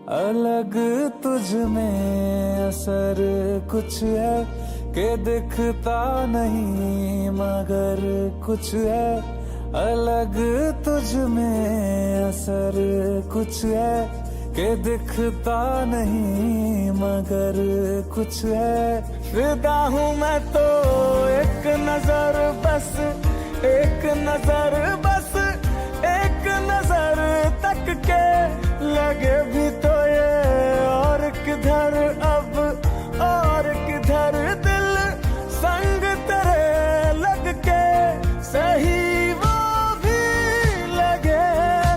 अलग तुझ में असर कुछ है कि दिखता नहीं मगर कुछ है। अलग तुझ में असर कुछ है कि दिखता नहीं मगर कुछ है। फिदा हूँ मैं तो एक नजर बस, एक नजर बस, एक नजर तक के लगे भी तो ये और किधर अब और किधर दिल संग तेरे लग के सही वो भी लगे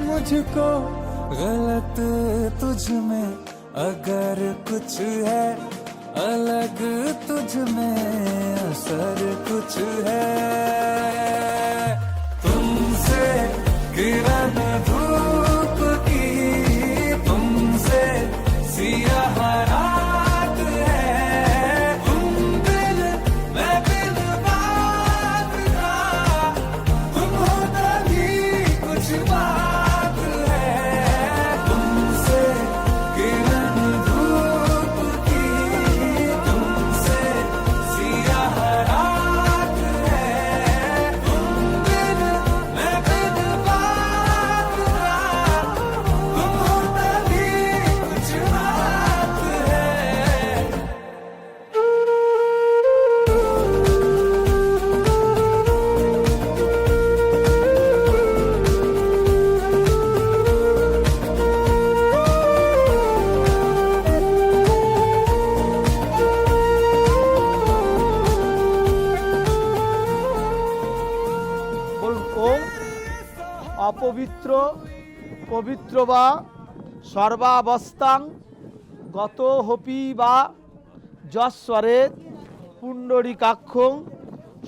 मुझको। गलत तुझ में अगर कुछ है, अलग तुझ में असर कुछ है। तुमसे किरण धूप की, तुमसे सियाह रात है। तुम बिन मैं बिन बात का, तुम हो तभी कुछ बात है। तुमसे किरण धूप की, तुमसे सियाह रात है। तुम बिन मैं बिन बात का, तुम हो तभी कुछ बात है। বলুন ওম অপবিত্র পবিত্র বা সর্বাবস্থাং গত হপি বা যস্বরে পুণ্ডরিকাক্ষং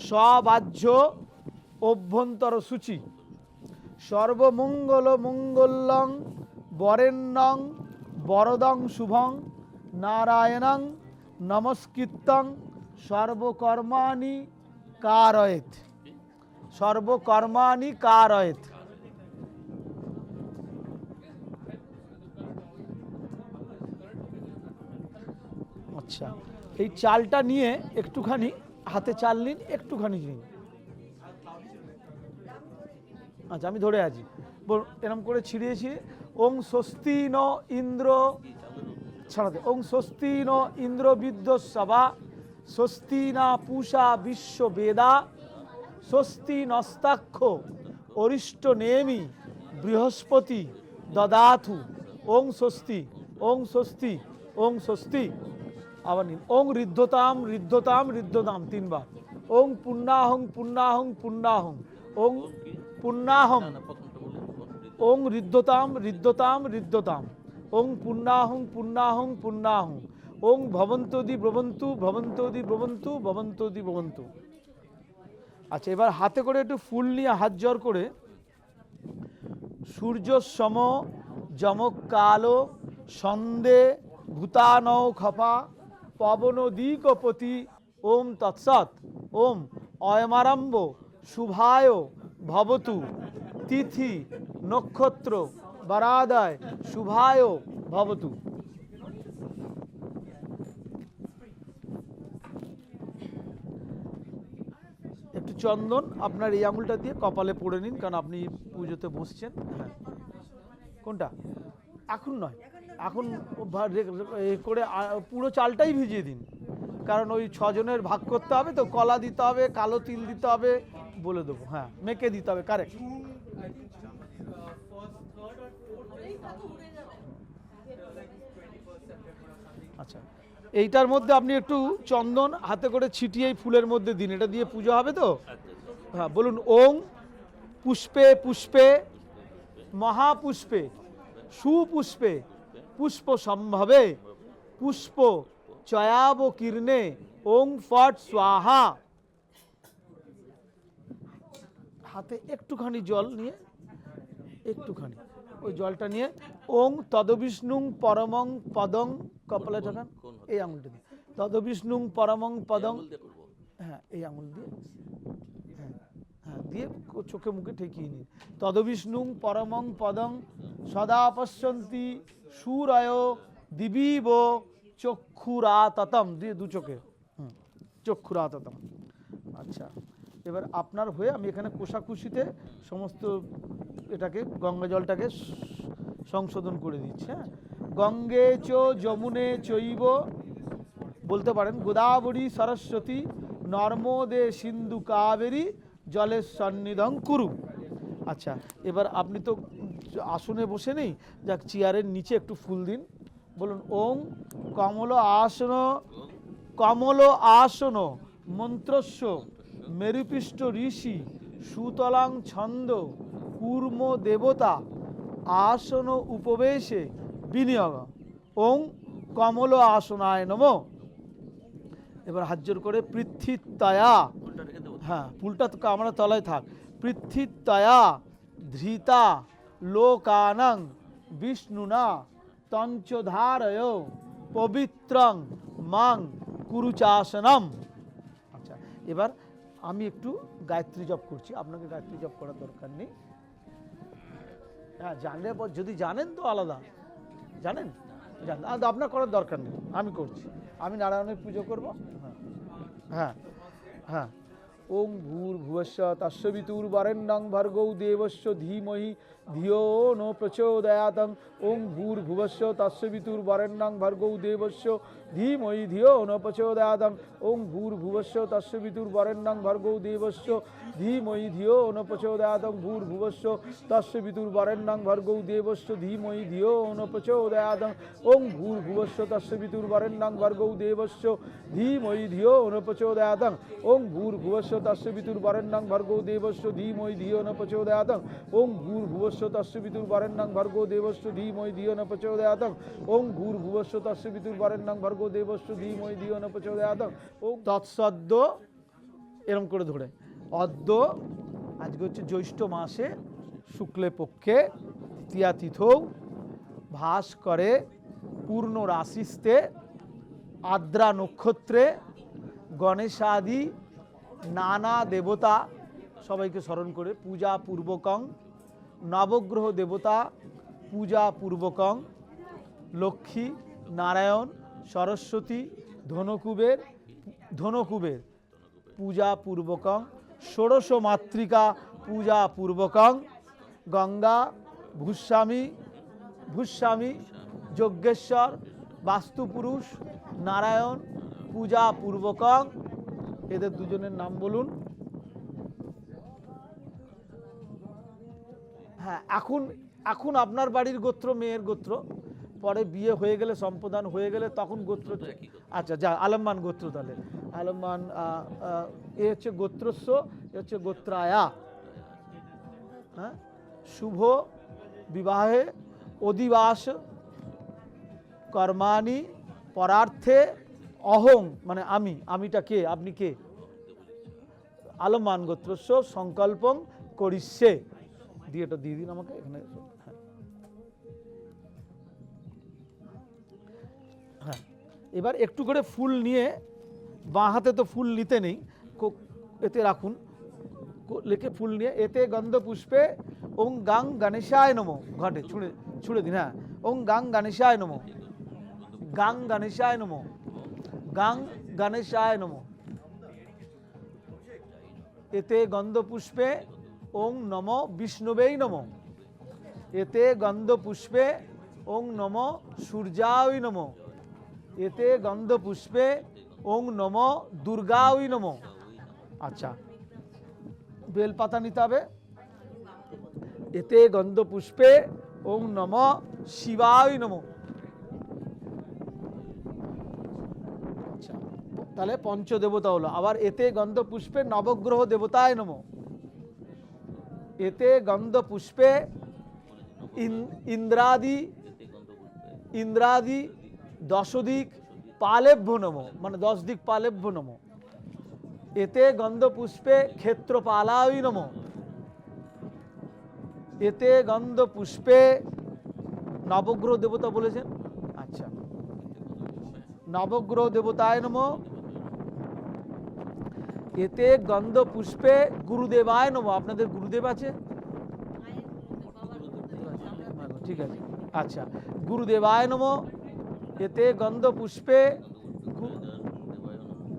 স্ববাহ্য অভ্যন্তর সূচি সর্বমঙ্গল মঙ্গলং বরেণ্যং বরদং শুভং নারায়ণং নমস্কৃত্যং সর্বকর্মাণি কারয়েত। সর্বকর্মাণি কারয়েত। আচ্ছা, এই চালটা নিয়ে একটুখানি হাতে চাল নিন, একটুখানি নিন। আচ্ছা, আমি ধরে আছি, এরকম করে ছিঁড়িয়ে ছিঁড়ে ওং স্বস্তি ন ইন্দ্র ছাড়াতে, ওং স্বস্তি ন ইন্দ্র বিদ্যসভা, স্বস্তি না পূষা বিশ্ব বেদা, স্বস্তি নস্তাক্ষ অরিষ্ট নেমি বৃহস্পতি দদাথু। ওং স্বস্তি, ওং স্বস্তি, ওং স্বস্তি। আবার নিন ওং ঋদ্ধতাম ঋদ্ধতাম ঋদ্ধতাম তিনবার। ওং পুণ্যাহং পুণ্যাহং পুণ্যাহং, ওং পুণ্যাহং, ওং ঋদ্ধতাম ঋদ্ধতাম ঋদ্ধতাম, ওং পুণ্যাহং পুণ্যাহং পুণ্যাহং, ওং ভবন্তোদি ভবন্তু ভবন্তোদি ভবন্তু ভবন্তোদি ভবন্তু। আচ্ছা, এবার হাতে করে একটু ফুল নিয়ে হাত জোর করে সূর্য সম যমক কালো সন্দে ভূতানৌ খফা পবন দিকপতি। ওম তৎসৎ। ওম অয়মারম্ভ শুভায় ভবতু তিথি নক্ষত্র বরাদায় শুভায় ভবতু। একটু চন্দন আপনার এই আঙুলটা দিয়ে কপালে পড়ে নিন, কারণ আপনি পুজোতে বসছেন। হ্যাঁ, কোনটা? এখন নয়, এখন করে পুরো চালটাই ভিজিয়ে দিন, কারণ ওই 6 জনের ভাগ করতে হবে তো, কলা দিতে হবে, কালো তিল দিতে হবে, বলে দেবো। হ্যাঁ, মেখে দিতে হবে, কারেক্ট। আচ্ছা, এইটার মধ্যে আপনি একটু চন্দন হাতে করে ছিটিয়ে ফুলের মধ্যে দিন, এটা দিয়ে পুজো হবে তো। হ্যাঁ, বলুন ওং পুষ্পে পুষ্পে মহাপুষ্পে সুপুষ্পে পুষ্প সম্ভবে পুষ্প চয়াব কীর্ণে ওং ফট স্বাহা। হাতে একটুখানি জল নিয়ে, একটুখানি ওই জলটা নিয়ে ওং তদবিষ্ণুং পরমং পদং, কপালে যখন এই আঙুলটা দিয়ে তদবিষ্ণুং পরমং পদং। হ্যাঁ, এই আঙুল দিয়ে। হ্যাঁ হ্যাঁ, দিয়ে চোখে মুখে ঠেকিয়ে নিন। তদবিষ্ণুং পরমং পদং সদা পশ্যন্তি সুরয় দিবীব চক্ষুরাততম, দিয়ে দু চোখে চক্ষুরাততম। আচ্ছা, এবার আপনার হয়ে আমি এখানে কোষাকুষিতে সমস্ত এটাকে গঙ্গা জলটাকে সংশোধন করে দিচ্ছি। হ্যাঁ, গঙ্গে চ যমুনে চৈব বলতে পারেন, গোদাবরী সরস্বতী নর্মদে সিন্ধু কাবেরী জলের সন্নিধং কুরু। আচ্ছা, এবার আপনি তো আসনে বসে নেই, যাক চেয়ারের নিচে একটু ফুল দিন। বলুন ওং কমল আসন মন্ত্রস্য মেরুপৃষ্ঠ ঋষি সুতলাং ছন্দ কূর্ম দেবতা আসন উপবেশে বিনিয়োগ ওং কমল আসনায় নমঃ। এবার হাত জোর করে পৃথিতয়া, হ্যাঁ ফুলটা তো আমরা তলায় থাক, পৃথিতয়া ধৃতা লোকানাং বিষ্ণুনা তঞ্চধারয় পবিত্রং মাং কুরুচাসনম। আচ্ছা, এবার আমি একটু গায়ত্রী জপ করছি, আপনাকে গায়ত্রী জপ করার দরকার নেই। হ্যাঁ, জানলে পর যদি জানেন তো আলাদা, জানেন জানেন আপনার করার দরকার নেই, আমি করছি। আমি নারায়ণের পুজো করব। হ্যাঁ হ্যাঁ হ্যাঁ। ওং ভূর্ভুবস্য তস্যবিতুর্বরেণ্যং ভর্গো দেবস্য ধীমহি ধিয়ো ন প্রচোদয়াৎ। ওং ভূর্ভুবস্য তস্যবিতুর্বরেণ্যং ভর্গো দেবস্য ধীমহি ধিয়ো ন প্রচোদয়াৎ। ওং ভূর্ভুবস্য তস্যবিতুর্বরেণ্যং ভর্গো দেবস্য ধীমহি ধিয়ো ন প্রচোদয়াৎ। ভূর্ভুবস্য তস্যবিতুর্বরেণ্যং ভর্গো দেবস্য ধীমহি ধিয়ো ন প্রচোদয়াৎ। ওং ভূর্ভুবস্য তস্যবিতুর্বরেণ্যং ভর্গো দেবস্য ধীমহি ধিয়ো ন প্রচোদয়াৎ। ওং ভূর্ভুবস্য তস্যবিতুর্বরেণ্যং ভর্গো দেবস্য ধীমহি ধিয়ো ন প্রচোদয়াৎ। ওং ভূর্ভুবস্য তস্যবিতুর্বরেণ্যং ভর্গো দেবস্য ধীমহি ধিয়ো ন প্রচোদয়াৎ। ওং ভূর্ভুবস্য তস্যবিতুর্বরেণ্যং ভর্গো দেবস্য ধীমহি ধিয়ো ন প্রচোদয়াৎ। ওং তৎসদ্য, এরম করে ধরে অদ্য, আজকে হচ্ছে জ্যৈষ্ঠ মাসে শুক্লে পক্ষে তৃতীয়া তিথৌ ভাস করে পূর্ণ রাশিস্তে আদ্রা নক্ষত্রে গণেশাদি নানা দেবতা সবাইকে স্মরণ করে পূজা পূর্বকং নবগ্রহ দেবতা পূজা পূর্বকং লক্ষ্মী নারায়ণ সরস্বতী ধনকুবের পূজা পূর্বকং ষোড়শ মাতৃকা পূজা পূর্বকং গঙ্গা ভূস্বামী যজ্ঞেশ্বর বাস্তুপুরুষ নারায়ণ পূজা পূর্বকং। এদের দুজনের নাম বলুন। হ্যাঁ, এখন আপনার বাড়ির গোত্র মেয়ের গোত্র, পরে বিয়ে হয়ে গেলে সম্প্রদান হয়ে গেলে তখন গোত্র। আচ্ছা যা আলম্বান গোত্র, তাহলে আলম্বান এ হচ্ছে গোত্রস্য, এ হচ্ছে গোত্রায়া। হ্যাঁ, শুভ বিবাহে অধিবাস কর্মাণি পরার্থে অহং, মানে আমিটা কে, আপনি কে, আলম্বান গোত্রস্য সংকল্পং করিষ্যে, দিয়ে এটা দিয়ে দিন আমাকে এখানে। হ্যাঁ, এবার একটু করে ফুল নিয়ে, বাঁ হাতে তো ফুল নিতে নেই, এতে রাখুন, লিখে ফুল নিয়ে এতে গন্ধ পুষ্পে ওং গাং গণেশায় নমঃ, ঘটে ছুঁড়ে দিন। হ্যাঁ, ওং গাং গণেশায় নমঃ, গাং গণেশায় নমঃ, গাং গণেশায় নমঃ। এতে গন্ধ পুষ্পে ওং নমো বিষ্ণুবেই নমঃ। এতে গন্ধ পুষ্পে ওং নমো সূর্যায় নমঃ। এতে গন্ধ পুষ্পে ওং নমো দুর্গায় নমঃ। আচ্ছা, বেলপাতা নিতে হবে। এতে গন্ধ পুষ্পে ওং নমো শিবায় নমঃ। আচ্ছা, তাহলে পঞ্চদেবতা হলো। আবার এতে গন্ধ পুষ্পে নবগ্রহ দেবতায় নমঃ। এতে গন্ধ পুষ্পে ইন্দ্রাদি দশদিক পালেভ্য নমঃ, মানে 10 দিক পালেভ্য নমঃ। এতে গন্ধ পুষ্পে ক্ষেত্রপালায় নমঃ। এতে গন্ধ পুষ্পে নবগ্রহ দেবতা বলেছেন। আচ্ছা, নবগ্রহ দেবতায় নমঃ। এতে গন্ধ পুষ্পে গুরুদেবায় নমঃ। আপনাদের গুরুদেব আছে? ঠিক আছে, আচ্ছা। গুরুদেবায় নমঃ। এতে গন্ধ পুষ্পে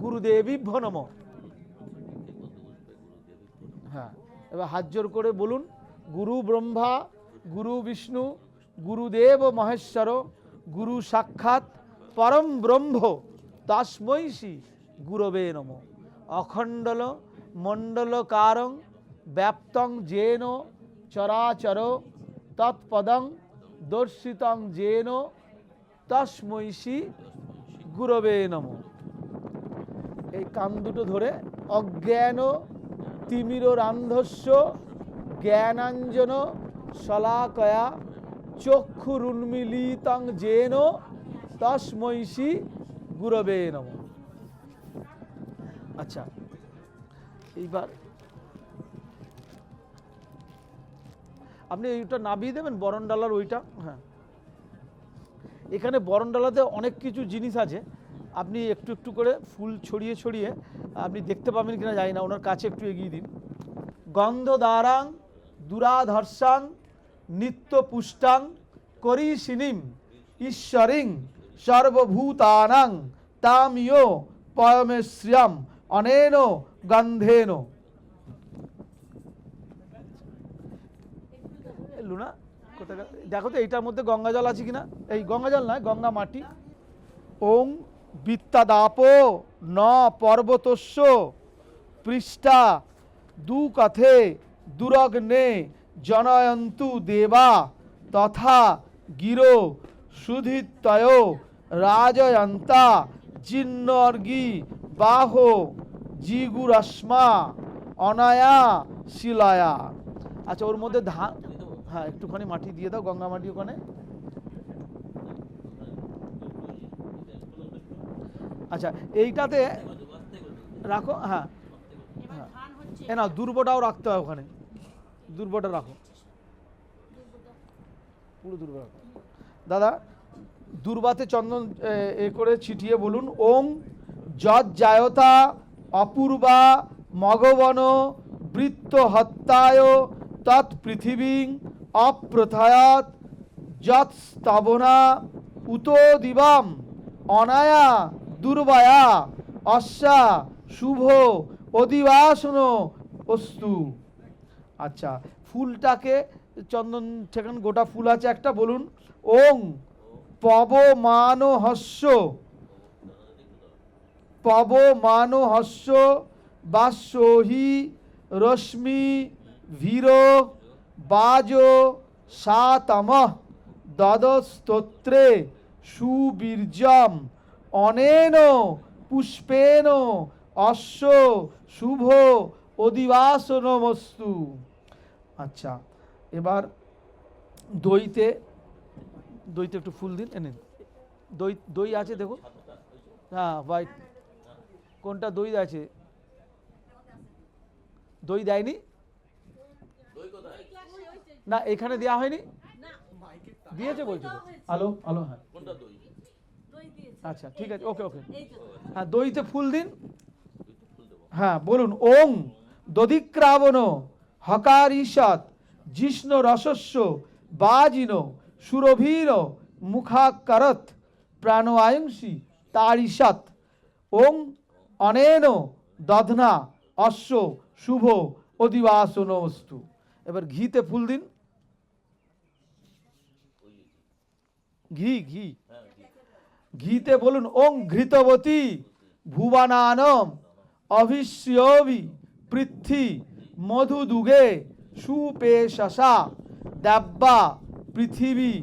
গুরুদেবীভ্যো নমঃ। হ্যাঁ, এবার হাত জোর করে বলুন, গুরু ব্রহ্মা গুরু বিষ্ণু গুরুদেব মহেশ্বর গুরু সাক্ষাৎ পরম ব্রহ্ম তস্मै শ্রী গুরবে নমঃ। অখণ্ডল মণ্ডলকারং ব্যাপ্তং যেন চরাচর তৎপদং দর্শিতং যেন তস্मै শ্রী গুরবে নমঃ। এই কান দুটো ধরে অজ্ঞান তিমিরান্ধস্য জ্ঞানাঞ্জন শলাকয়া চক্ষুরুন্মীলিতং যেন তস্मै শ্রী গুরবে নমঃ। আচ্ছা, এইবার আপনি এইটা নাবিয়ে দেবেন বরণডালার ওইটা। হ্যাঁ, এখানে বরণডালাতে অনেক কিছু জিনিস আছে, আপনি একটু একটু করে ফুল ছড়িয়ে ছড়িয়ে আপনি দেখতে পাবেন কিনা জানি না, ওনার কাছে একটু এগিয়ে দিন। গন্ধদ্বারাং দুরাধর্ষাং নিত্য পুষ্টাং করিষিণীম ঈশ্বরিং সর্বভূতানাং তামিয় পরমেশ্রিয়াম অনেন গন্ধেন। লুনা কোথায় দেখো তো এইটার মধ্যে গঙ্গা জল আছে কিনা। এই গঙ্গা জল নয়, গঙ্গা মাটি। ওং বিত্তাদাপ ন পর্বতস্য পৃষ্ঠা দুকথে দুরগ্নে জনয়ন্তু দেবা তথা গিরো সুধিতয় রাজয়ন্তা জিন্নর্গি বাহো জিগুরস্মা অনায়া শিলায়া। আচ্ছা, ওর মধ্যে ধান, হ্যাঁ একটুখানি মাটি দিয়ে দাও, গঙ্গা মাটি ওখানে। আচ্ছা, এইটাতে রাখো। হ্যাঁ হ্যাঁ, এ না দুর্বটাও রাখতে হয় ওখানে, দুর্বটা রাখো, পুরো দুর্বা রাখো। দাদা দুর্বাতে চন্দন এ করে ছিটিয়ে বলুন, ওং যজ্জায়তা অপূর্বা মগবন বৃত্ত হত্যায় তৎপৃথিবীং অপ্রথায়াত যৎস্তবনা উতো দিবাম অনায়া দুর্বায়া অস্যা শুভ অধিবাসন অস্তু। আচ্ছা, ফুলটাকে চন্দন সেখানে গোটা ফুল আছে একটা, বলুন ওং পবমানহস্য পবমানহস্য বাস্যহি রশ্মি ভীর বাজ সাতমঃ দদস্তোত্রে সুবীর্যম অনেন পুষ্পেন অশ্ব শুভ অধিবাসনমস্তু। আচ্ছা, এবার দইতে একটু ফুল দিন, এনেন। দই আছে দেখো, হ্যাঁ হোয়াইট কোনটা দই আছে? দই দেয়নি না, এখানে দেওয়া হয়নি, দিয়েছে বলছো? আলো আলো, হ্যাঁ আচ্ছা ঠিক আছে, ওকে ওকে। হ্যাঁ, দইতে ফুল দিন। হ্যাঁ বলুন, ওং দধিক্রাবণ হকারিষৎ জিষ্ণ রসস্য বাজিন সুরভীর মুখাকরত প্রাণায়ংসী তারিষৎ ওং অনেন দধনা অশ্ব শুভ অধিবাসনমস্তু। এবার ঘিতে ফুল দিন, ঘি ঘি ঘিতে বলুন, ওং ঘৃতবতী ভুবনানম অভিষ্যবি পৃথ্বী মধুদুগে সুপেশসা দেব্যা পৃথিবী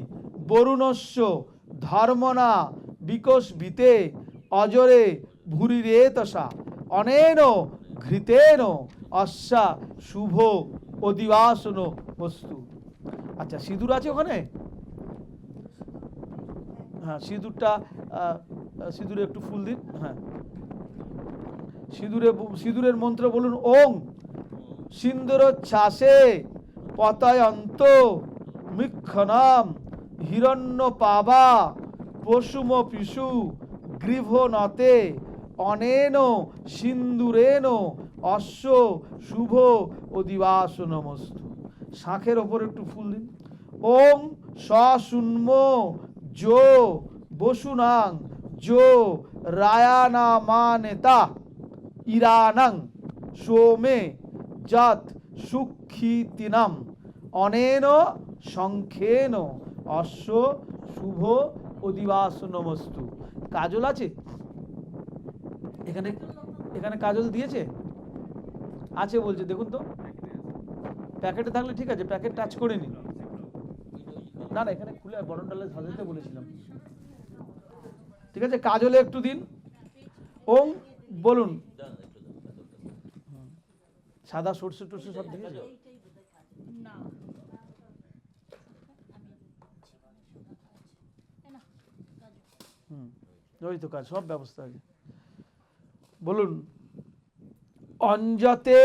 বরুণস্য ধর্মনা বিকশবিতে অজরে ভুরিরেতসা অনেন ঘৃতেন অস্যা শুভ অধিবাসন বস্তু। আচ্ছা, সিঁদুর আছে ওখানে? হ্যাঁ, সিঁদুরে একটু ফুল দিন। হ্যাঁ, সিঁদুরের মন্ত্র বলুন, ওং সিন্দুর চাষে পতয়ন্ত মিক্ষণম হিরণ্য পাবা পশুম পিশু গৃভনতে অনেন সিন্দুরেন অশ্ব শুভ অধিবাস নমস্তু। শাঁখের ওপর একটু ফুল দিন। ওং সশুন্ম জো বসুনাং জো রায়ানা মানেতা ইরানাং সোমে যত সুক্ষিতিনাম অনেন শঙ্খেন অশ্ব শুভ অধিবাস নমস্তু। কাজল আছে এখানে? এখানে কাজল দিয়েছে? আছে বলছে, দেখুন তো। প্যাকেটে থাকলে ঠিক আছে, প্যাকেট টাচ করে নিন। না না, এখানে খুলে বরণডালে সাজাতে বলেছিলাম। ঠিক আছে, কাজলে একটু দিন। ওং বলুন। সাদা সরষে টরষে সব দেখেছো? ওই তো কাজ, সব ব্যবস্থা আছে। বলুন। অঞ্জতে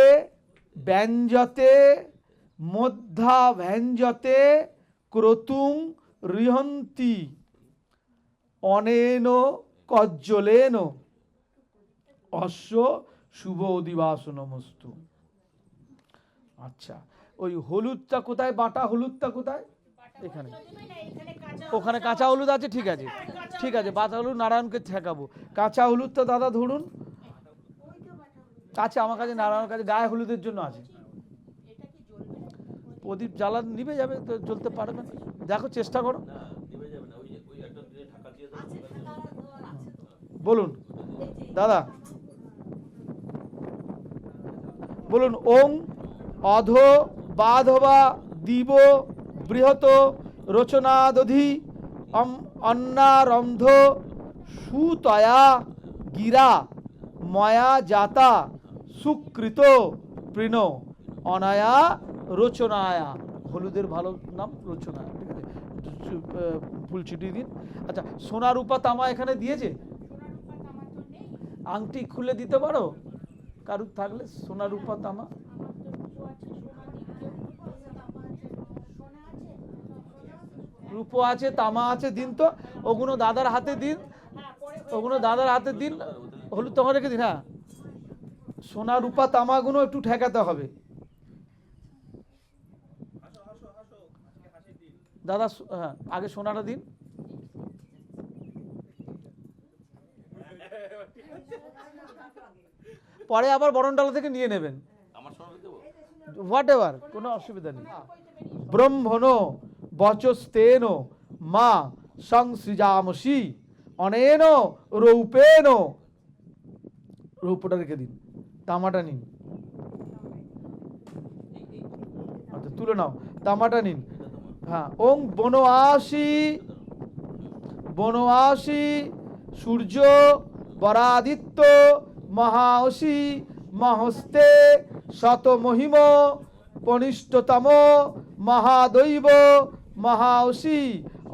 ব্যঞ্জতে মধ্যা ব্যঞ্জতে ক্রতুং রিহন্তি অনেন কজ্জলেন অশ্ব শুভ অধিবাস নমস্তু। আচ্ছা, ওই হলুদটা কোথায়? বাটা হলুদটা কোথায়? এখানে। ওখানে কাঁচা হলুদ আছে, ঠিক আছে ঠিক আছে। বাটা হলুদ নারায়ণকে ঠেকাবো। কাঁচা হলুদটা দাদা ধরুন। আচ্ছা, আমার কাছে নারায়ণের কাছে গায়ে হলুদের জন্য আছে। প্রদীপ জ্বালান নিভে যাবে তো, জ্বলতে পারবে না। দেখো, চেষ্টা করো। বলুন দাদা, বলুন। ওং অধ বাধবা দিব বৃহত রচনাদধি অন্নারন্ধ সুতয়া গিরা ময়া জাতা সুকৃত প্রীণ অনায়া রচনায়া। হলুদের ভালো নাম রচনা, ঠিক আছে। ফুল ছিটিয়ে দিন। আচ্ছা, সোনা রূপা তামা এখানে দিয়েছে? আংটি খুলে দিতে পারো কারুর থাকলে, সোনা রূপা তামা। রূপো আছে, তামা আছে, দিন তো। ওগুলো দাদার হাতে দিন, ওগুলো দাদার হাতে দিন। হলুদ তখন রেখে দিন। হ্যাঁ, সোনা রূপা তামাগুলো একটু ঠেকাতে হবে দাদা। হ্যাঁ, আগে সোনাটা দিন। পরে আবার বরণডালা থেকে নিয়ে নেবেন, হোয়াট এভার, কোনো অসুবিধা নেই। ব্রহ্মণ বচস্তেন মা সংসৃজামসি অনেন রৌপেন। রৌপটা রেখে দিন, তামাটা নিন। আচ্ছা, তুলে নাও, তামাটা নিন। হ্যাঁ, ওং বনবাসী বনবাসী সূর্য বরাদিত্য মহাওসি মহস্তে শতমহিম পনিষ্ঠতম মহাদৈব মহাওসি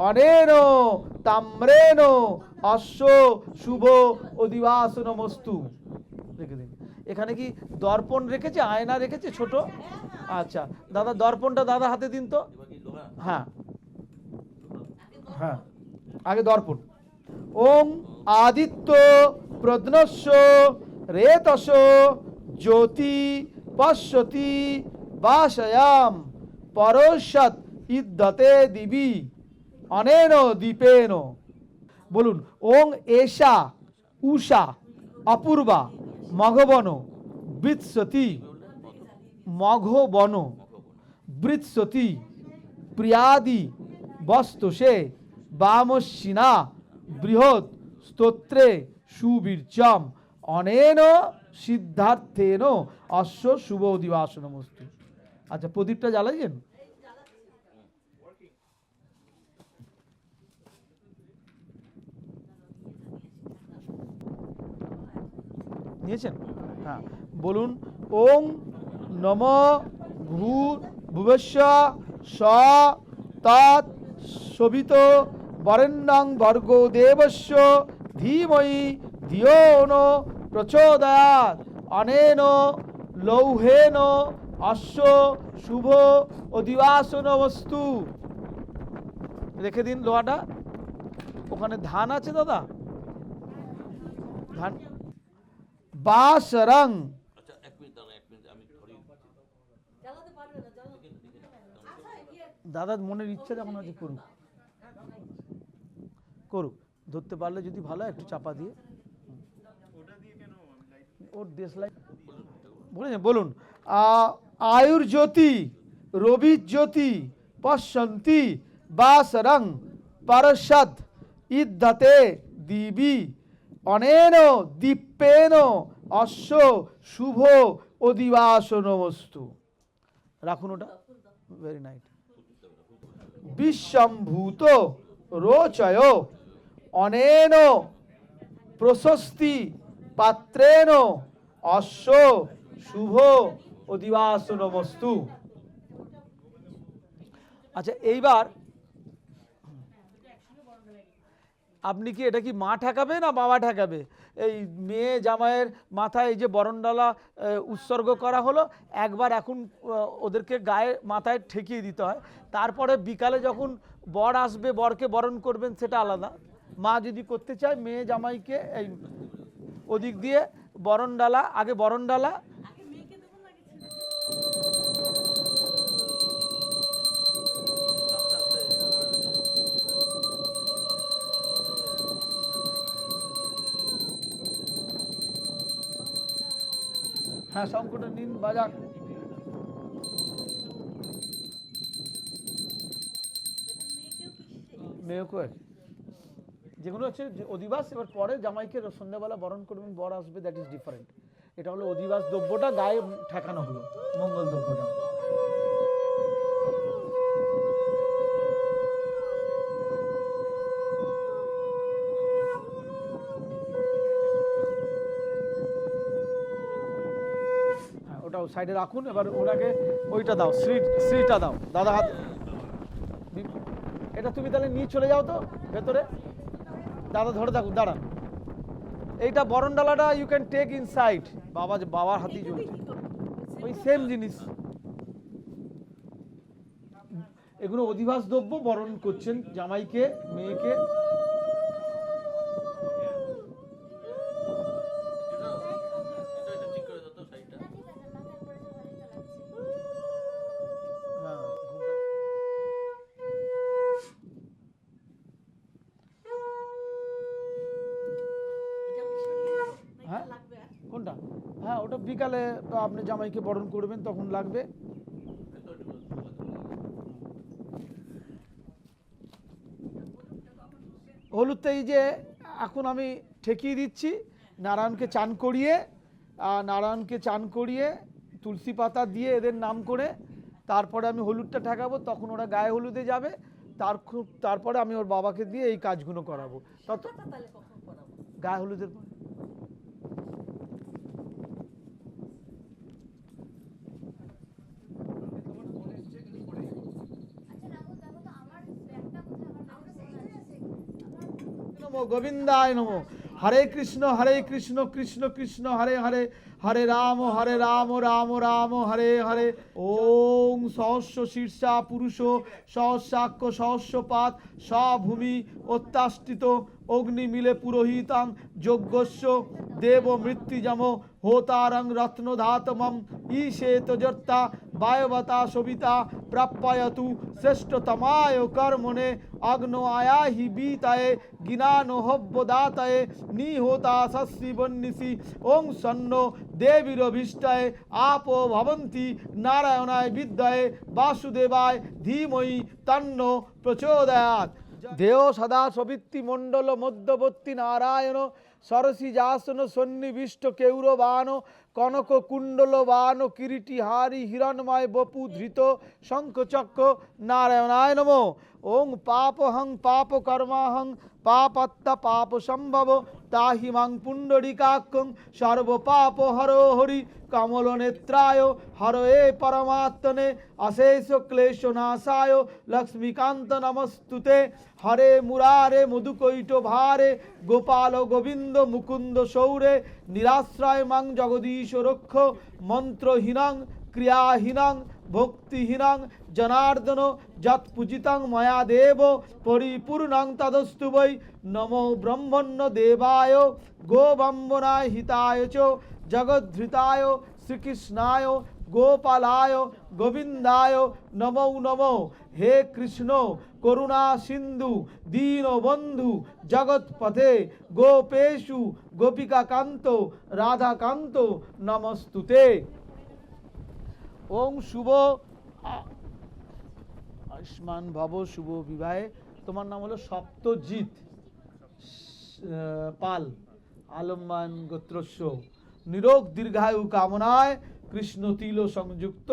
অনেন তাম্রেণ অশ্ব শুভ অধিবাস নমস্তু। রেখে দিন। এখানে কি দর্পণ রেখেছে, আয়না রেখেছে ছোট? আচ্ছা দাদা, দর্পণটা দাদা হাতে দিন তো। হ্যাঁ হ্যাঁ, আগে দর্পণ। ওং আদিত্য প্রদ্নস্য রেতস জ্যোতি পশ্যতি বাসয়াম পরশত ইদ্যতে দিবি অনেন দীপেন। বলুন। ওং এষা উষা অপূর্বা মঘবন বৃৎসতি মঘবন বৃৎসতি প্রিয়াদি বস্তসে বামস্বিনা বৃহৎ স্তোত্রে সুবীর্যম অনেন সিদ্ধার্থেন অশ্ব শুভ অধিবাস নমস্তু। আচ্ছা, প্রদীপটা জ্বালাইছেন? নিয়েছেন? হ্যাঁ, বলুন। ওং নম ভুবস্য স তৎ শোভিত বরেণ্যং ভর্গো দেবস্য ধীমহি ধিয়ো ন প্রচোদয়াৎ অনেন লৌহেন অশ্ব শুভ অধিবাস নমস্তু। রেখে দিন লোহাটা। ওখানে ধান আছে দাদা, ধান। বাসরং। দাদার মনের ইচ্ছা যখন আছে করুক, করুক, ধরতে পারলে যদি ভালো, একটু চাপা দিয়ে ওর দেশলাই বলেছেন। বলুন, আয়ুর জ্যোতি রবির জ্যোতি পশ্যন্তি বাসরং পারষদ ইদ্যতে দিবি অনেন দীপ্যেন অশ্ব শুভ অধিবাসন বস্তু। রাখুন ওটা, ভেরি নাইট। বিশ্বম্ভূত রোচয় অনেন প্রশস্তি পাত্রেণ অশ্ব শুভ অধিবাসন বস্তু। আচ্ছা, এইবার আপনি কি এটা কি মা ঠেকাবে না বাবা ঠেকাবে? এই মেয়ে জামাইয়ের মাথায় এই যে বরণডালা উৎসর্গ করা হলো, একবার এখন ওদেরকে গায়ে মাথায় ঠেকিয়ে দিতে হয়, তারপরে বিকালে যখন বর আসবে বরকে বরণ করবেন সেটা আলাদা। মা যদি করতে চায় মেয়ে জামাইকে এই ওদিক দিয়ে বরণডালা, আগে বরণডালা, হ্যাঁ শঙ্কটা নিন বাজাক। মেয়েকেও একই, যেগুলো হচ্ছে অধিবাস। এবার পরে জামাইকে সন্ধ্যাবেলা বরণ করবেন, বর আসবে, দ্যাট ইজ ডিফারেন্ট। এটা হলো অধিবাস দ্রব্যটা গায়ে ঠেকানো হলো, মঙ্গল দ্রব্যটা। ওটাও সাইডে রাখুন। এবার ওনাকে ওইটা দাও, শ্রীটা দাও দাদা হাত। এটা তুমি তাহলে নিয়ে চলে যাও তো ভেতরে, দাদা ধরে থাকুন, দাঁড়ান। এইটা বরণডালাটা ইউ ক্যান টেক ইনসাইড। বাবার হাতেই চলছে ওই সেম জিনিস। এগুলো অধিবাস দ্রব্য, বরণ করছেন জামাইকে মেয়েকে। হ্যাঁ কোনটা? হ্যাঁ ওটা বিকালে আপনি জামাইকে বরণ করবেন তখন লাগবে। হলুদটা এই যে এখন আমি ঠেকিয়ে দিচ্ছি, নারায়ণকে চান করিয়ে তুলসী পাতা দিয়ে এদের নাম করে তারপরে আমি হলুদটা ঠেকাবো, তখন ওরা গায়ে হলুদে যাবে। তারপরে আমি ওর বাবাকে দিয়ে এই কাজগুলো করাবো। তত গায়ে হলুদের পর নমো গোবিন্দায় নমো। হরে কৃষ্ণ কৃষ্ণ কৃষ্ণ হরে হরে, হরে রাম রাম রাম হরে হরে। ওং সহস্র শীর্ষা পুরুষ সহস্রাক্ষ সহস্রপাত স্বভূমি অত্যাষ্টিত অগ্নি মিলে পুরোহিতাং যজ্ঞস্য দেব মৃত্যুজম হোতারং রত্নধাতমম ঈশেতজর্তা বায়বতা সবিতা প্রাপ্যয়তু শ্রেষ্ঠতমায় কর্মণে অগ্নো আয়াহি বিতায়ে গিনানো হব্যদাতায়ে নিহোতা শস্যি বন্নিসি ওং সন্ন দেবীরভীষ্টায় আপো ভবন্তি নারায়ণায় বিদ্যায় বাসুদেবায় ধীমহি তন্ন প্রচোদয়াৎ। দেহ সদা সবিত্তি মণ্ডল মধ্যবর্তী নারায়ণ সরসী যাসন সন্নিবিষ্ট কেউরবান কনক কুণ্ডলবান কিরীটিহারি হিরণময় বপু ধৃত শঙ্খচক্র নারায়ণায় নমঃ। ওং পাপহং পাপ কর্মাহং পাপাত্তা পাপ সম্ভব তাহি মাং পুণ্ডরিকাক্ষং সর্ব পাপ হরো হরি কমল নেত্রায় হরয়ে পরমাত্মনে অশেষ ক্লেশ নাশায় লক্ষ্মীকান্ত নমস্তুতে। হরে মুরারে মধুকৈট ভারে গোপাল গোবিন্দ মুকুন্দ সৌরে নিরাশ্রয় মাং জগদীশ রক্ষ মন্ত্রহীনং ক্রিয়াহীনং ভক্তিহীনং জনার্দন যৎপূজিতং ময়া দেব পরিপূর্ণং তদস্তু বৈ। নমো ব্রহ্মণ্য দেবায় গোবম্বনায় হিতায় চ জগদ্ধৃতায় শ্রীকৃষ্ণায় গোপালায় গোবিন্দায় নমো নমো। হে কৃষ্ণ করুণা সিন্ধু দীনবন্ধু জগৎপথে গোপেশু গোপিকাকান্ত রাধাকান্ত নমস্তুতে। ওং শুভ আয়ুষ্মান ভব শুভ বিবাহে। তোমার নাম হলো সপ্তজিৎ পাল, আলম্বান গোত্রস্য। নিরোগ দীর্ঘায়ু কামনায় কৃষ্ণ তিল সংযুক্ত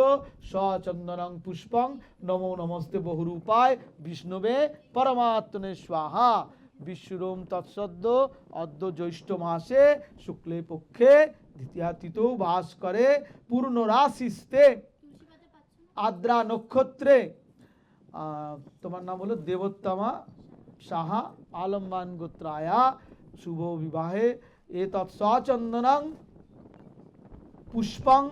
সচন্দনং পুষ্পং নমো নমস্তে বহুরূপায় বিষ্ণবে পরমাত্মনে স্বাহা। বিশ্বরোম তৎসদ্য অদ্য জ্যৈষ্ঠ মাসে শুক্লে পক্ষে দ্বিতীয়া তিথৌ ভাস করে পূর্ণ রাশিস্তে আদ্রা নক্ষত্রে। তোমার নাম হলো দেবোত্তমা সাহা, আলম্বান গোত্রায়া। শুভ বিবাহে এতৎ সচন্দনং পুষ্পং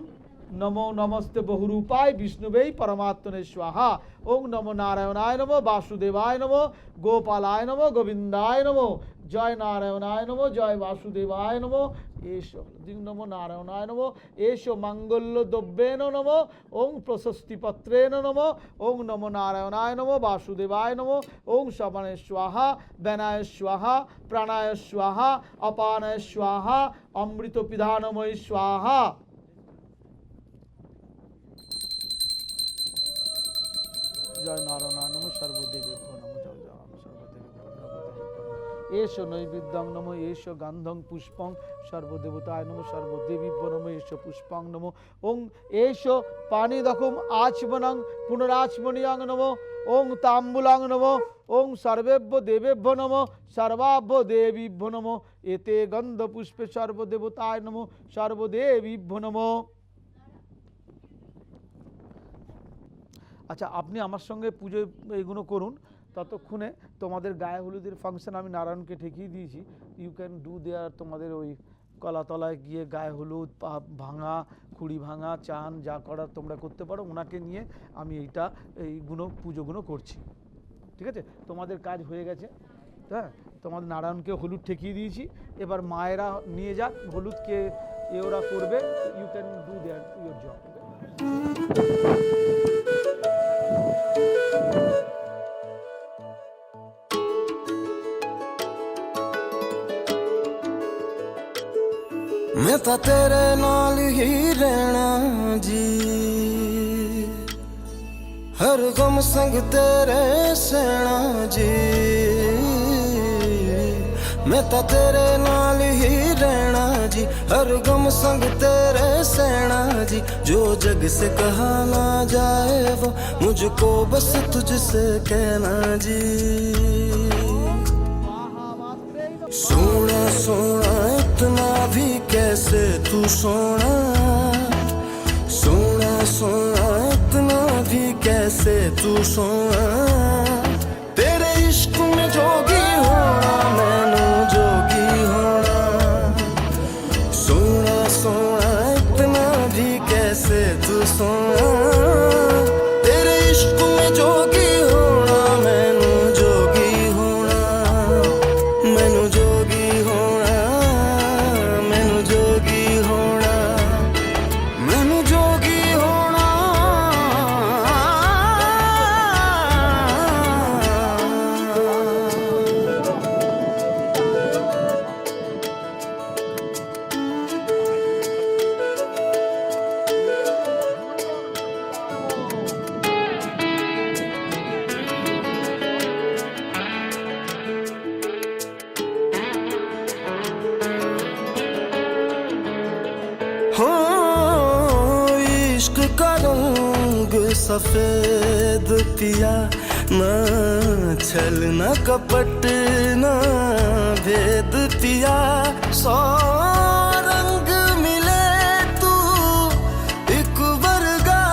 নমো নমস্তে বহুরূপায় বিষ্ণুবেই পরমাত্মনে স্বাহা। ওং নমো নারায়ণায় নমো বাসুদেবায় নমো গোপালায় নমো গোবিন্দায় নমো। জয় নারায়ণায় নমো জয় বাসুদেবায় নমো। এসো দিং নমো নারায়ণায় নমো। এসো মাঙ্গল্য দ্রব্যেন নমো। ওং প্রশস্তিপত্রেণ নমো। ওং নমো নারায়ণায় নমো বাসুদেবায় নমো। ওং শবনে স্বাহা বেনায় স্বাহা প্রাণায় স্বাহা অপানায় স্বাহা অমৃত পিধানময় স্বাহা। জয় নারায়ণ নমো সর্বদেবেভ্যো নমো। জয় নম সর্বদেবেভ্যো নমো। এসো নৈবেদ্যং নমো এসো গন্ধং পুষ্পং সর্বদেবতায় নমো সর্বদেবীভ্যো নমো। এসো পুষ্পং নমো। ওং এসো পানিদকম আচমনং পুনরাচমনিয়ং নমো। ওং তাম্বুলং নমো। ওং সর্বেভ্যো দেবেভ্যো নমো সর্বাভ্যো দেবীভ্যো নমো। এতে গন্ধ পুষ্পে সর্বদেবতায় নমো সর্বদেবীভ্যো নমো। আচ্ছা, আপনি আমার সঙ্গে পুজো এইগুলো করুন, ততক্ষণে তোমাদের গায়ে হলুদের ফাংশন আমি নারায়ণকে ঠেকিয়ে দিয়েছি। ইউ ক্যান ডু দেয়ার। তোমাদের ওই কলাতলায় গিয়ে গায়ে হলুদ ভাঙা খুঁড়ি ভাঙা চান যা করার তোমরা করতে পারো। ওনাকে নিয়ে আমি এইগুলো পুজোগুলো করছি, ঠিক আছে? তোমাদের কাজ হয়ে গেছে, হ্যাঁ। তোমাদের নারায়ণকে হলুদ ঠেকিয়ে দিয়েছি, এবার মায়েরা নিয়ে যাক হলুদকে, ওরা করবে। ইউ ক্যান ডু দেয়ার ইউর জব। मैं तां तेरे नाल ही रहना जी, हर गम संग तेरे सहना जी। मैं तां तेरे नाल ही रहना जी, हर गम संग तेरे सहना जी। जो जग से कहा ना जाए वो मुझको बस तुझसे कहना जी। सोना सोना इतना भी कैसे तू सोना, सोना सोना इतना भी कैसे तू सोना। तेरे इश्क में जोगी होना मैनू जोगी होना। सोना सोना इतना भी कैसे तू सोना। तेरे इश्क में जोगी होना मैनू जोगी होना। मैनू जोगी होना मैनू जोगी होना मैनू जोगी होना। हो इश्क का रंग सफेद पिया, ना छल ना कपट ना भेद पिया। सौ रंग मिले तू एक वर्गा,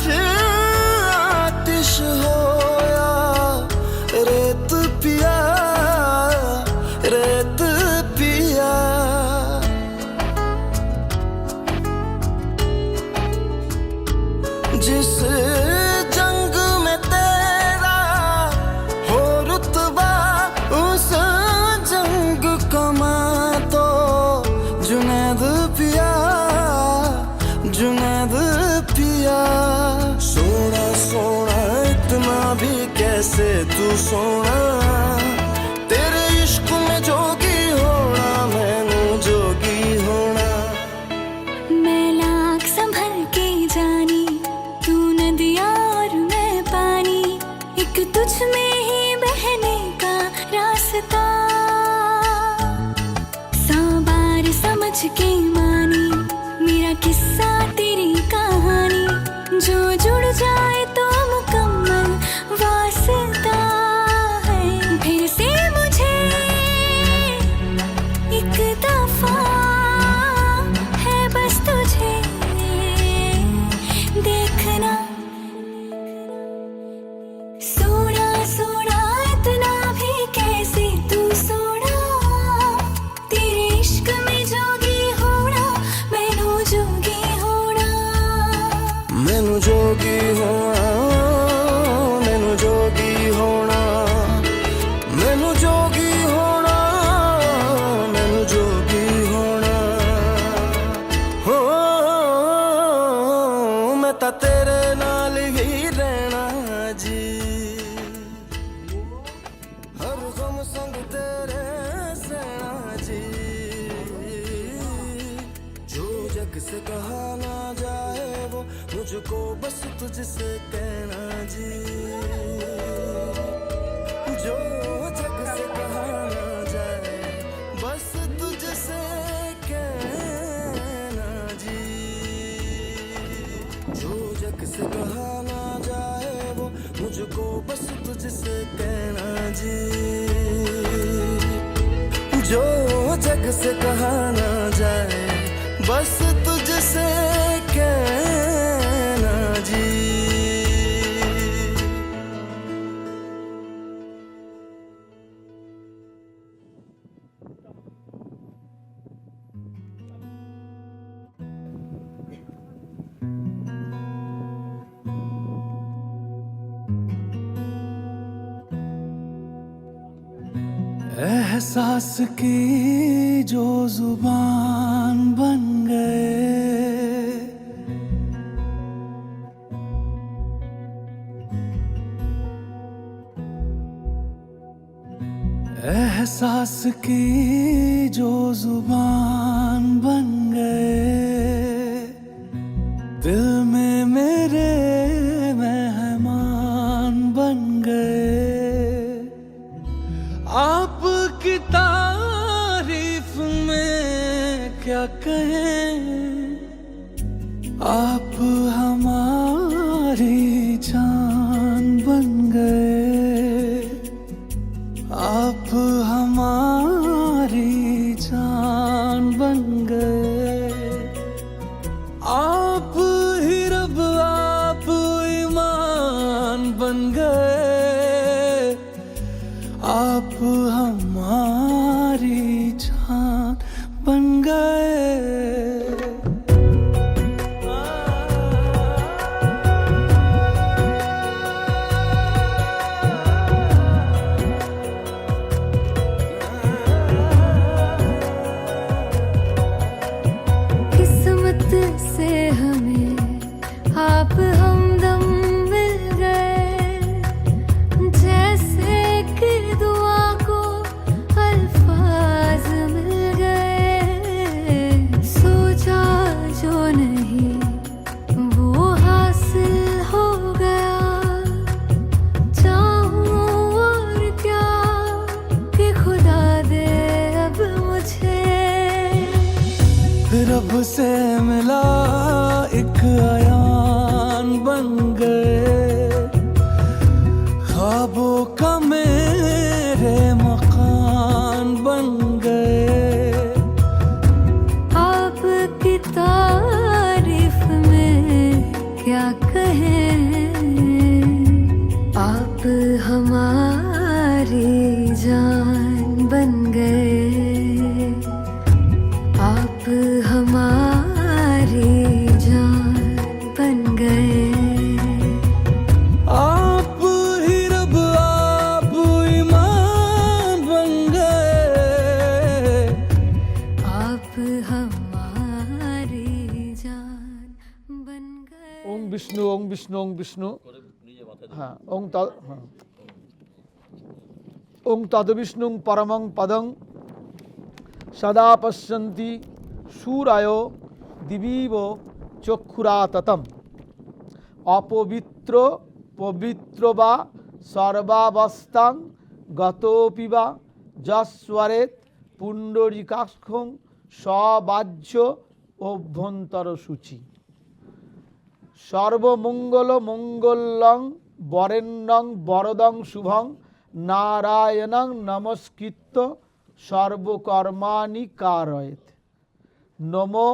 फिर आतिश होया रेत पिया रेत पिया। जिस जंग में तेरा हो रुतबा उस जंग का मैं तो जैसे तू सोना तेरे इश्क में जोगी होना मैनू जोगी होना मैं लाख संभल के जानी तू नदिया और मैं पानी एक तुझ में ही बहने का रास्ता सौ बार समझ के मानी मेरा किस्सा तेरी कहानी जो जुड़ जाए तो मुकम्मल वास्ता है फिर से मुझे एक दफा है बस तुझे देखना सोना सोना इतना भी कैसे तू सोना तेरे इश्क में जोगी होना मैनू जोगी होना मैनू जोगी होना मैनू जोगी होना मैनू जोगी होना मैनू जोगी होना हो मैं ता तेरे नाल ही रहना जी हर गम संग तेरे सहना जी जो जग से कहा ना जाए वो मुझको बस तुझसे कहना जी जो जग से कहा ना जाए बस तुझसे कहना जी जो जग से कहा ना जाए वो मुझको बस तुझसे कहना जी जो जग से कहा ना जाए बस तुझसे कहना जी एहसास की जो जुबान बन गए एहसास की जो जुबान बन गए दिल में मेरे मेहमान बन गए आपकी तारीफ में क्या कहें आप हमारी जान बन गए आप हमारी जान बन गए आप ही रब आप ईमान बन गए आप हमारी जान बन गए किस्मत से हमें आप हमदम मिल गए जैसे कि दुआ को अल्फाज मिल गए सोचा जो नहीं वो हासिल हो गया चाहूं और क्या कि खुदा दे अब मुझे रब से मिला एक अयान बन गए ख्वाबों का मेरे मकान बन गए आपकी तारीफ में क्या कहें आप हमारी जान बन गए आप हमारी जान बन गए आप ही रब आप ईमान बन गए आप हमारी जान बन गए ओम विष्णु ओम विष्णु ओम विष्णु हाँ ओम हाँ ওং তদ্বিষ্ণুং পরমং পদং সদা পশ্যন্তি সূরায় দিবীব চক্ষুরাততম অপবিত্র পবিত্র বা সর্বাবস্থাং গতোপি বা যস্বরেত পুণ্ডরিকাক্ষং সবাহ্য অভ্যন্তর সূচি সর্বমঙ্গল মঙ্গলং বরেণ্যং বরদং শুভং নারায়ণং নমস্কৃত্য সর্বকর্মাণি কারয়েত নমো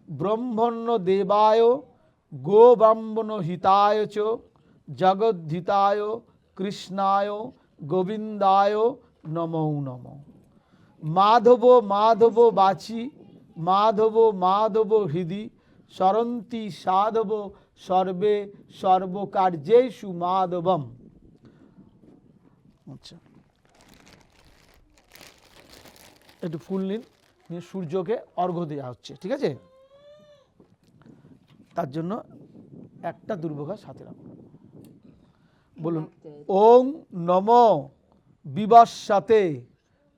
ব্রহ্মণ্য দেবায় গো ব্রাহ্মণ হিতায় চ জগদ্ধিতায় কৃষ্ণায় গোবিন্দায় নমো নমঃ মাধব মাধব বাচি মাধব মাধব হৃদি স্মরন্তি সাধব সর্বে সর্বকার্যেষু মাধবম। আচ্ছা, একটু ফুল নিন, নিয়ে সূর্যকে অর্ঘ্য দেওয়া হচ্ছে, ঠিক আছে? তার জন্য একটা দুর্ভোগা সাথে রাখুন। বলুন ওং নমো বিবস্বতে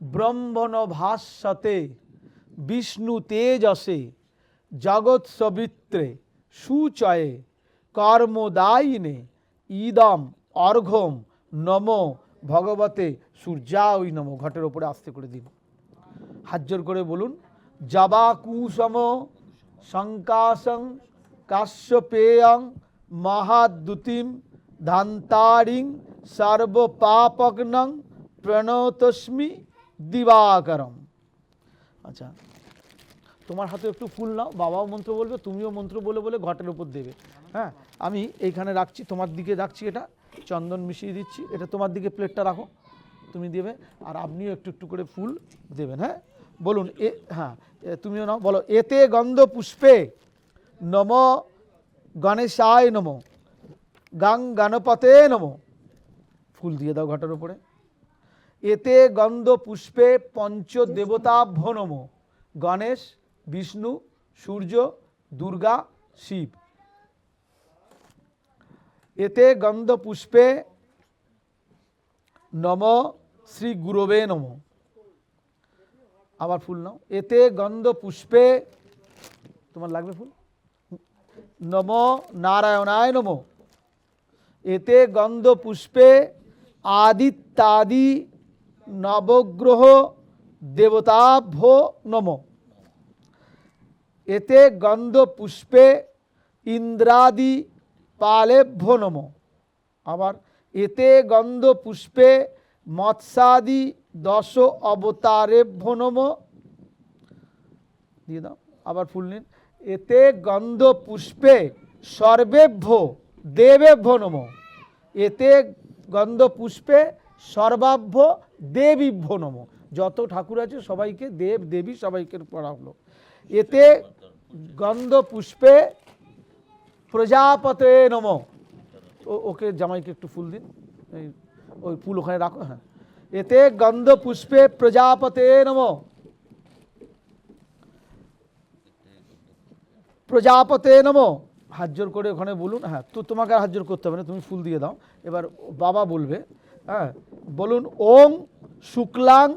ব্রহ্মণ ভাস্বতে বিষ্ণু তেজসে জগৎ সবিত্রে সুচয়ে কর্মদায়িনে ইদম অর্ঘ্যম নমো ভগবতে সূর্যায় নমো। ঘটের ওপরে আস্তে করে দিন, হাত জোর করে বলুন জবা কুসম শঙ্কাসং কাশ্যপেয়ং মহাদ্যুতিম ধান্তারিং সর্বপাপগ্নং প্রণতস্মি দিবাকরম। আচ্ছা, তোমার হাতে একটু ফুল নাও, বাবাও মন্ত্র বলবে, তুমিও মন্ত্র বলে বলে ঘটের উপর দেবে। হ্যাঁ, আমি এইখানে রাখছি, তোমার দিকে রাখছি, এটা চন্দন মিশিয়ে দিচ্ছি, এটা তোমার দিকে প্লেটটা রাখো, তুমি দেবে, আর আপনিও একটু একটু করে ফুল দেবেন। হ্যাঁ, বলুন হ্যাঁ তুমিও নাও, বলো এতে গন্ধ পুষ্পে নম গণেশায় নম গাং গণপতে নম। ফুল দিয়ে দাও ঘটের উপরে। এতে গন্ধ পুষ্পে পঞ্চ দেবতাভ্যো নম গণেশ বিষ্ণু সূর্য দুর্গা শিব। এতে গন্ধ পুষ্পে নম শ্রী গুরবে নম। আবার ফুল নাও। এতে গন্ধ পুষ্পে, তোমার লাগবে ফুল, নম নারায়ণায় নম। এতে গন্ধ পুষ্পে আদিত্যাদি নবগ্রহ দেবতাভ্যো নম। এতে গন্ধ পুষ্পে ইন্দ্রাদি পালেভ্যো নম। আবার এতে গন্ধ পুষ্পে মৎস্যাদি দশ অবতারেভ্যো নম। দিয়ে দাও, আবার ফুল নিন। এতে গন্ধ পুষ্পে সর্বেভ্য দেবেভ্যো নম। এতে গন্ধ পুষ্পে সর্বাভ্য দেবীভ্যো নম। যত ঠাকুর আছে সবাইকে দেব দেবী সবাইকে পড়া হলো। এতে গন্ধ পুষ্পে প্রজাপতে নম। ওকে জামাইকে একটু ফুল দিন, ওই ফুল ওখানে রাখো। হ্যাঁ, এতে গন্ধ পুষ্পে প্রজাপতে নম। প্রজাপতে নম। হাত জোর করে ওখানে বলুন। হ্যাঁ, তো তোমাকে আর হাত জোর করতে হবে না, তুমি ফুল দিয়ে দাও। এবার বাবা বলবে। হ্যাঁ, বলুন ওং শুক্লাং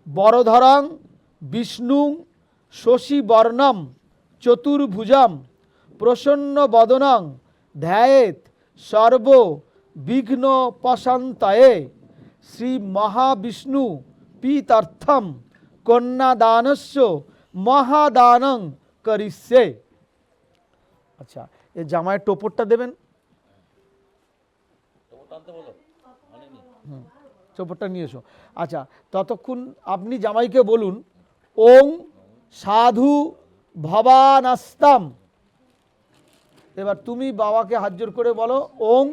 বরধরং বিষ্ণু শশী বর্ণম চতুর্ভুজম প্রসন্ন বদনং ধ্যায়েত সর্ব বিঘ্ন পশান্তয়ে শ্রী মহাবিষ্ণু পীতার্থম কন্যাদানস্য মহাদানং করিষ্যে। আচ্ছা, এই জামাইয়ের টোপরটা দেবেন, টোপরটা নিয়ে এসো। আচ্ছা, ততক্ষণ আপনি জামাইকে বলুন ওং সাধু ভবানাস্তাম। এবার তুমি বাবাকে হাত জোর করে বলো ওং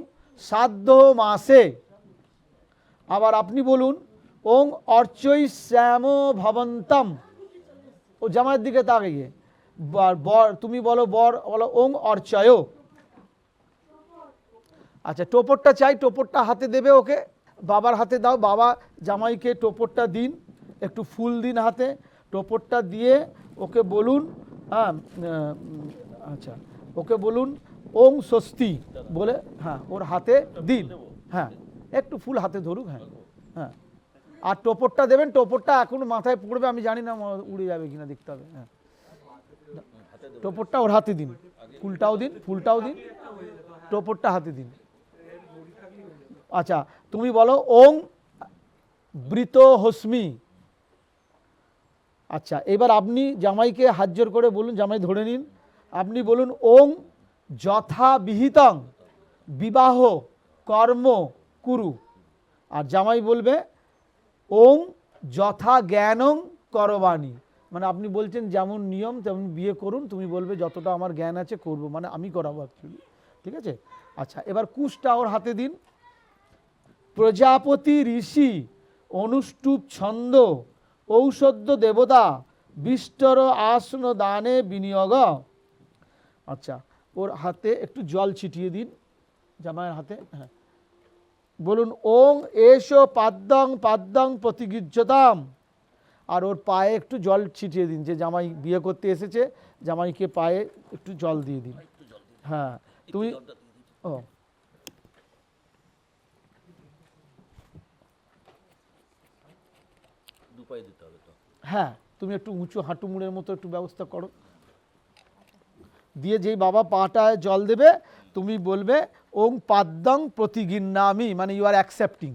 সাধ্য মাসে। আবার আপনি বলুন ওং অর্চৈ শ্যাম ভবন্তম। ও জামাইয়ের দিকে তাকিয়ে বর, তুমি বলো বর বলো ওং অর্চয়। আচ্ছা, টোপরটা চাই, টোপরটা হাতে দেবে ওকে, বাবার হাতে দাও। বাবা জামাইকে টোপরটা দিন, একটু ফুল দিন হাতে, টোপরটা দিয়ে ওকে বলুন। হ্যাঁ, আচ্ছা, ওকে বলুন ওং স্বস্তি বলে, হ্যাঁ ওর হাতে দিন। হ্যাঁ, একটু ফুল হাতে ধরুক। হ্যাঁ হ্যাঁ, আর টোপরটা দেবেন, টোপরটা এখন মাথায় পড়বে, আমি জানি না উড়ে যাবে কিনা, দেখতে হবে। হ্যাঁ, টোপরটা ওর হাতে দিন, ফুলটাও দিন, ফুলটাও দিন, টোপরটা হাতে দিন। আচ্ছা, তুমি বলো ওং বৃত হস্মি। আচ্ছা, এবার আপনি জামাইকে হাত জোর করে বলুন, জামাই ধরে নিন, আপনি বলুন ওং যথা বিহিতং বিবাহ কর্ম কুরু। আর জামাই বলবে ওং যথা জ্ঞানং করবাণী, মানে আপনি বলছেন যেমন নিয়ম তেমন বিয়ে করুন, তুমি বলবে যতটা আমার জ্ঞান আছে করব, মানে আমি করাবো অ্যাকচুয়ালি, ঠিক আছে। আচ্ছা, এবার কুশটা ওর হাতে দিন। প্রজাপতি ঋষি অনুষ্টুপ ছন্দ ঔষধ দেবতা বিষ্টর আসন দানে বিনিয়োগ। আচ্ছা, ওর হাতে একটু জল ছিটিয়ে দিন, জামাইয়ের হাতে। হ্যাঁ, বলুন ওং এসো পাদ্যং পাদ্যং প্রতিগৃহ্যতাম। আর ওর পায়ে একটু জল ছিটিয়ে দিন, যে জামাই বিয়ে করতে এসেছে, জামাইকে পায়ে একটু জল দিয়ে দিন। হ্যাঁ, তুমি ও হ্যাঁ, তুমি একটু উঁচু হাঁটু মুড়ের মতো একটু ব্যবস্থা করো, দিয়ে যেই বাবা পাটায় জল দেবে তুমি বলবে ওং পাদ্যং প্রতিগৃহ্ণামি, মানে ইউ আর অ্যাকসেপ্টিং।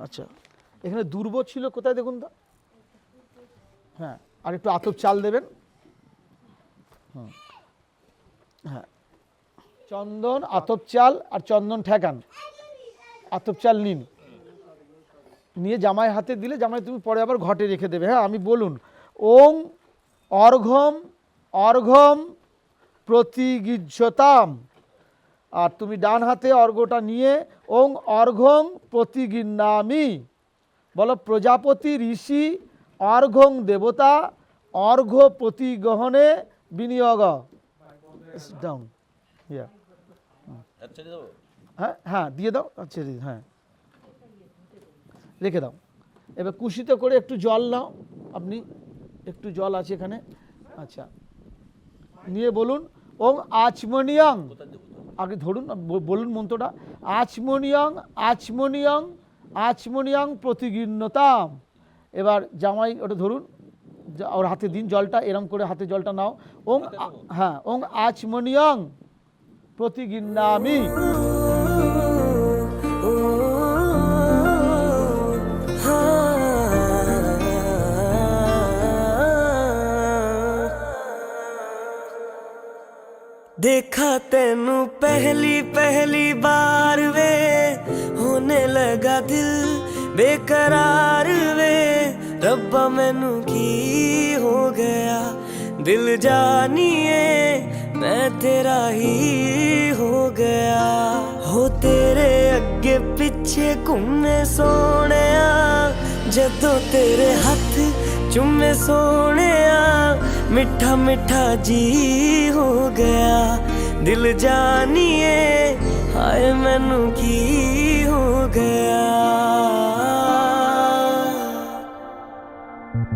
আচ্ছা, এখানে দুর্ব ছিল কোথায় দেখুন তো। হ্যাঁ, আর একটু আতপ চাল দেবেন। হ্যাঁ, চন্দন আতপ চাল আর চন্দন ঠেকান, আতপ চাল নিন, নিয়ে জামাই হাতে দিলে জামাই তুমি পরে আবার ঘটে রেখে দেবে। হ্যাঁ, আমি বলুন ওং অর্ঘম অর্ঘম প্রতিগৃহ্যতাম। আর তুমি ডান হাতে অর্ঘটা নিয়ে ওং অর্ঘং প্রতিগৃহ্ণামি। বলো প্রজাপতি ঋষি অর্ঘং দেবতা অর্ঘ প্রতিগ্রহণে বিনিয়োগ। ডাউন, হ্যাঁ হ্যাঁ দিয়ে দাও। আচ্ছা, হ্যাঁ রেখে দাও। এবার কুশিতে করে একটু জল নাও, আপনি একটু জল আছে এখানে। আচ্ছা, নিয়ে বলুন ওং আচমনিয়ং, আগে ধরুন বলুন মন্ত্রটা, আচমনিয়ং আচমনিয়ং আচমনিয়ং প্রতিগৃহ্যতাম। এবার জামাই ওটা ধরুন, ওর হাতে দিন জলটা, এরম করে হাতে জলটা নাও। ওং হ্যাঁ ওং আচমনিয়ং প্রতিগৃহ্ণামি। देखा तेनू पहली पहली बार वे, होने लगा दिल बेकरार वे, रब्बा मैनू की हो गया, दिल जानिए मैं तेरा ही हो गया। हो तेरे अगे पिछे घूमे सोने, जदों तेरे हाथ चुमे सोने, मिठा मिठा जी हो गया, दिल जानिए हाय मैनू की हो गया।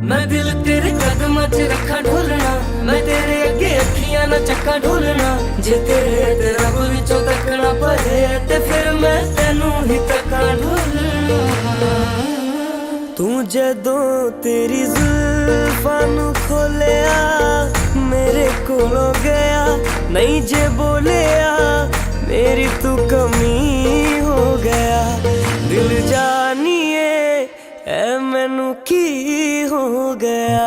मैं दिल तेरे कदम च रखा ढोलना, मैं तेरे अगे अखियां ना चक्का ढोलना, जे तेरे तेरा विचों तकना पए ते फिर मैं तेनू ही तक्का ढोलना। तू जदों तेरी जुल्फां नू खोलिया, मेरे कोलों गया नहीं जे बोलिया, मेरी तू कमी हो गया, दिल जानिए ऐ मैनू की हो गया।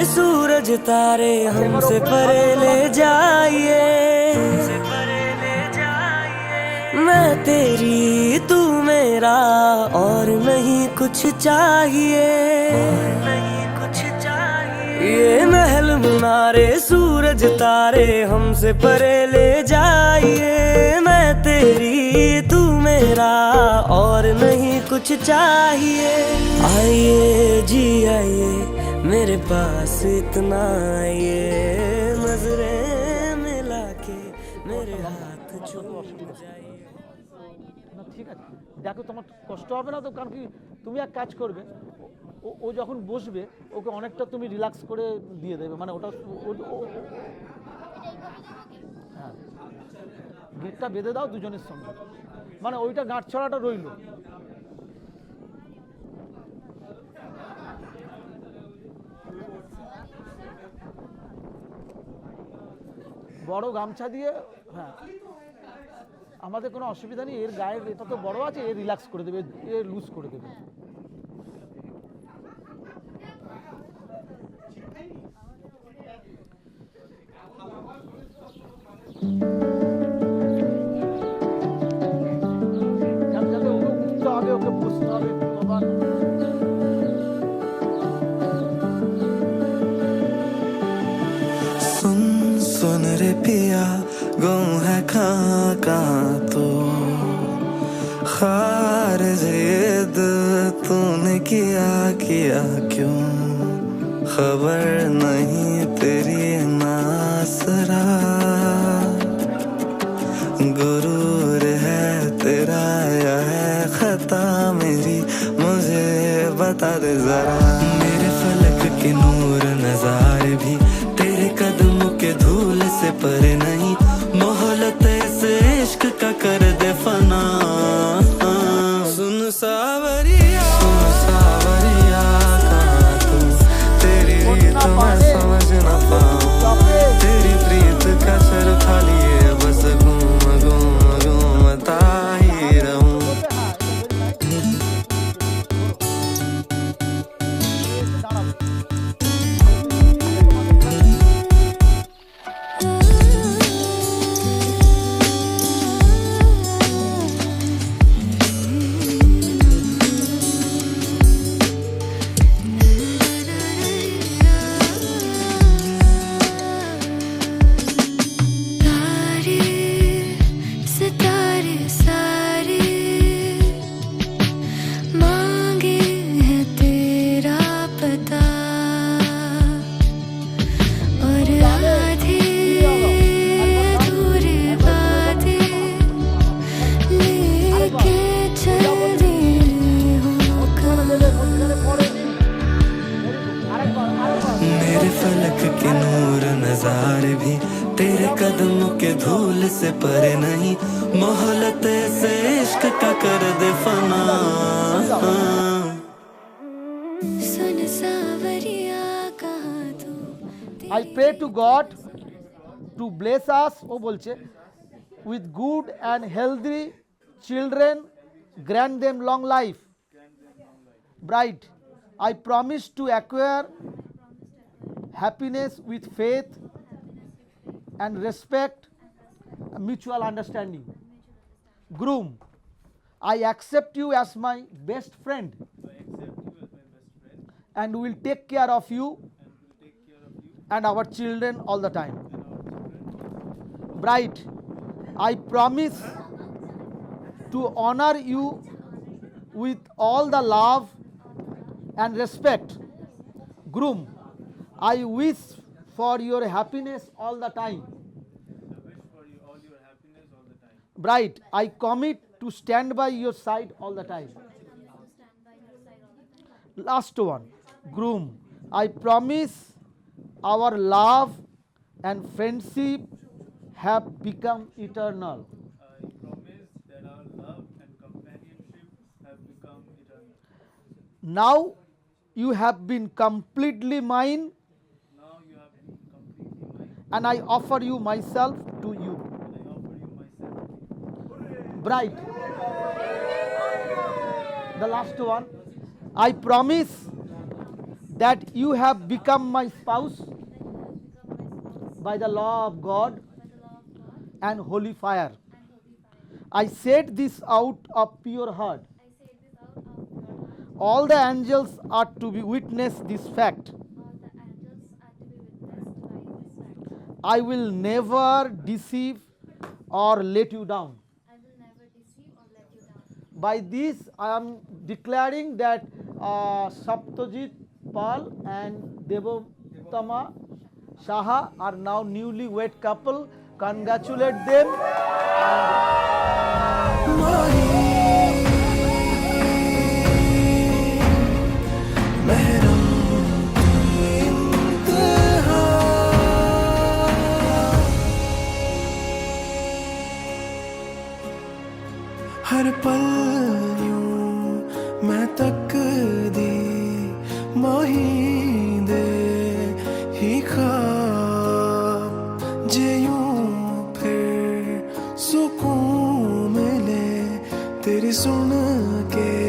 सूरज तारे हमसे परे ले जाइए, मैं तेरी तू मेरा और नहीं कुछ चाहिए, ये महल मुनारे सूरज तारे हमसे परे ले जाइए, मैं तेरी तू मेरा और नहीं कुछ चाहिए। आइए जी आइए मेरे पास इतना आइए, नजरें मिला के मेरे हाथ छू जाइए। না ঠিক আছে, দেখো তোমার কষ্ট হবে না তো, কারণ কি তুমি এক কাজ করবে, ও যখন বসবে ওকে অনেকটা তুমি রিল্যাক্স করে দিয়ে দেবে, মানে ওটা হ্যাঁ গেটটা বেঁধে দাও দুজনের সঙ্গে, মানে ওইটা গাঁট ছড়াটা রইল। বড় গামছা দিয়ে, হ্যাঁ আমাদের কোনো অসুবিধা নেই, এর গায়ের এটা তো বড় আছে, এ রিল্যাক্স করে দেবে, এ লুজ করে দেবে। যাতে ওকে উঠতে হবে, ওকে বসতে হবে, আবার सुन सुन रे पिया गम है कहाँ कहाँ तो, खार जिद तूने किया किया क्यों, खबर नहीं तेरी नासरा, गुरूर है तेरा या है खता मेरी, मुझे बता दे जरा। मेरे फलक के नूर नजारे भी तेरे कदमों के धूल से परे नहीं, मोहलत से इश्क का कर दे फना। सुन सावरिया कहाँ तू, तेरी रीत मैं समझ न पाऊं, तेरी प्रीत का सर खा लिए बस घूम घूम घूमता ही रहूं। तारे सितारे सारे मांगे हैं तेरा पता, और आधे अधूरे वादे लेके चल दे हो मेरे फलक के नूर नजारे भी तेरे कदमों के धूल से परे नहीं, मोहलत से इश्क का कर दे फना। सुन सावरिया कहाँ तू। I pray to God to bless us, ও বলছে, with good and healthy children, grant them long life. Bride, I promise to acquire happiness with faith and respect, mutual understanding. Groom, I accept you as my best friend and will take care of you and our children all the time. Bride, I promise to honor you with all the love and respect. Groom, I wish for your happiness all the time. Bride, I commit to stand by your side all the time. Last one. Groom, I promise our love and friendship have become eternal. I promise that our love and companionship have become eternal. Now you have been completely mine, Now you have been completely mine, and I offer you myself to you. and I offer you myself. Bride, the last one. I promise that you have become my spouse by the law of God and holy fire. I said this out of pure heart. All the angels are to be witness this fact. I will never deceive or let you down. By this I am declaring that Saptajit Pal and Devotama Saha are now newly wed couple. Congratulate them. महरम इंतहा हर पल यूं मैं तकदी माहिंदे ही ख्वाब जे यूं फिर सुकून मिले तेरी सुन के